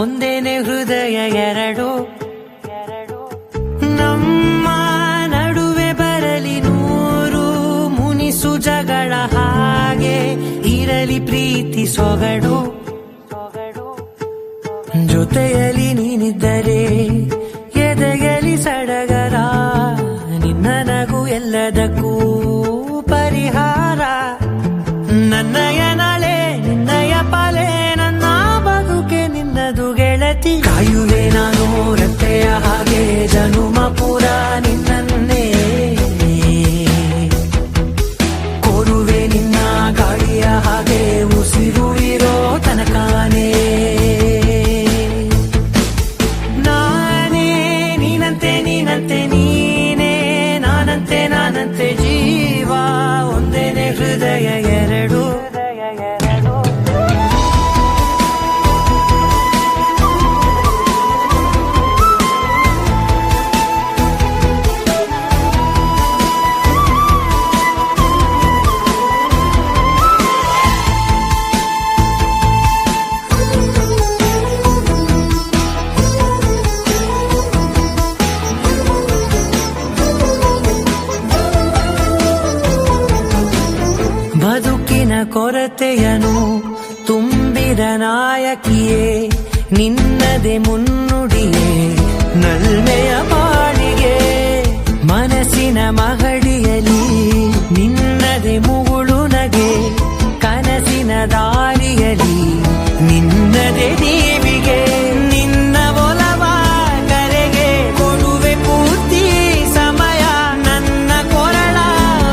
ಒಂದೇನೆ ಹೃದಯ ಎರಡು. ನಮ್ಮ ನಡುವೆ ಬರಲಿ ನೂರು ಮುನಿಸು ಜಗಳ, ಹಾಗೆ ಇರಲಿ ಪ್ರೀತಿ ಸೊಗಡು. ಜೊತೆಯಲ್ಲಿ ನೀನಿದ್ದರೆ ಎದೆಯಲಿ ಸಡಗರ, ನಿನ್ನ ನಗು ಎಲ್ಲದಕ್ಕೂ ಪರಿಹಾರ. ನನ್ನಯ ನಾಳೆ ನಿನ್ನಯ ಪಾಲೆ, ನನ್ನ ಬದುಕೆ ನಿನ್ನದು ಗೆಳತಿ. ಕಾಯುವೆ ನಾನು ರೆಪ್ಪೆಯ ಹಾಗೆ ಜನುಮ ಪುರ ನಿನ್ನನ್ನೇ, ಕೋರುವೆ ನಿನ್ನ ಗಾಳಿಯ ಹಾಗೆ ಉಸಿರು ಇರೋ ತನಕಾನೇ. ನೀನಂತೆ ನೀನೇ, ನಾನಂತೆ ಜೀವ, ಒಂದೇನೆ ಹೃದಯ ಎರಡು. ಬದುಕಿನ ಕೊರತೆಯನು ತುಂಬಿದ ನಾಯಕಿಯೇ, ನಿನ್ನದೆ ಮುನ್ನುಡಿಯೇ ನಲ್ಮೆಯ ಬಾಳಿಗೆ. ಮನಸ್ಸಿನ ಮಹಡಿಯಲಿ ನಿನ್ನದೆ ಮುಗುಳು ನಗೆ, ಕನಸಿನ ದಾರಿಯಲಿ ನಿನ್ನದೆ ದೀವಿಗೆ. ನಿನ್ನ ಒಲವ ಕರೆಗೆ ಕೊಡುವೆ ಪೂರ್ತಿ ಸಮಯ, ನನ್ನ ಕೊರಳ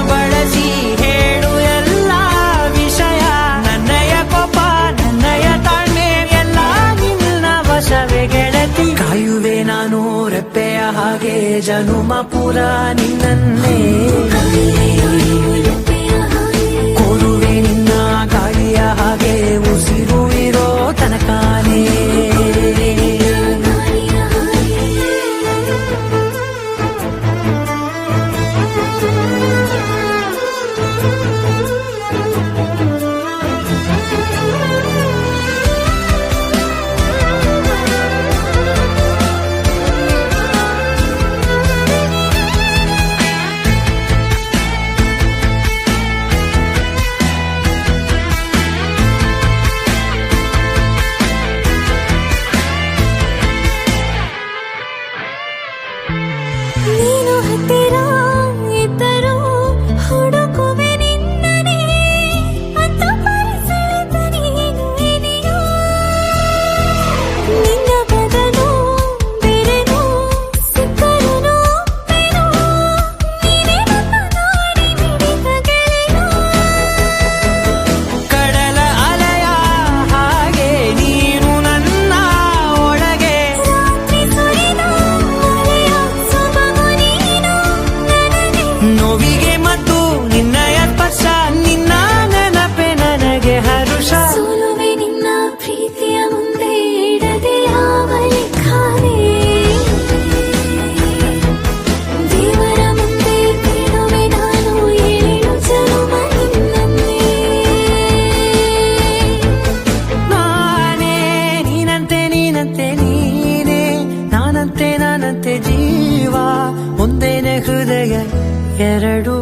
ಬಳಸಿ ಹೇಳು ಎಲ್ಲ ವಿಷಯ. ನನ್ನಯ ಕೋಪ ನನ್ನಯ ತಾಳ್ಮೆ ಎಲ್ಲ ನಿನ್ನ ವಶವೇ ಗೆಳತಿ. ಕಾಯುವೆ ನಾನು ರೆಪ್ಪೆಯ ಹಾಗೆ ಜನುಮ ಪುರ ನಿನ್ನನ್ನೇ, ಕೋರುವೆ ನಿನ್ನ ಗಾಳಿಯ ಹಾಗೆ ಉಸಿರು ಇರೋ ತನಕಾನೇ. ನೀನು ಹತ್ತಿರ ಇದ್ದರೂ ಹುಡುಕುವೆ ನಿನ್ನನೇ, ಅಂತ ಪರಿಸರದ ನೀನು ಇದೆಯೋ. ನಿನ್ನ ಬದಲು ಬೇರೆನೋ ಸಿಕ್ಕರೂ ಬೇನೋ, ನೀನೇ ನನ್ನ ನಾಡಿ ಮಿಡಿದ ಗೆಳೆಯ. ಕಡಲ ಅಲೆಯ ಹಾಗೆ ನೀನು ನನ್ನ ಒಳಗೆ, ರಾತ್ರಿ ಸುರಿದ ಮಳೆಯ ಸೊಬಗು ನೀನು ನನಗೆ. ನೋವಿಗೆ ಮತ್ತು ನಿನ್ನಯ ಸ್ಪರ್ಶ, ನಿನ್ನ ನೆನಪೆ ನನಗೆ ಹರುಷ. ಸೋಲುವೆ ನಿನ್ನ ಪ್ರೀತಿಯ ಮುಂದೆ ಇಡದೆ ಯಾವ ಲೆಕ್ಕನೇ, ದೇವರ ಮುಂದೆ ಬೀಳುವೆ ನಾನು ಏಳು ಜನುಮ ನಿನ್ನನ್ನೇ. ನಾನೇ ನೀನಂತೆ ನೀನೇ, ನಾನಂತೆ ಜೀವ, ಒಂದೇನೆ ಹೃದಯ ಎರಡು.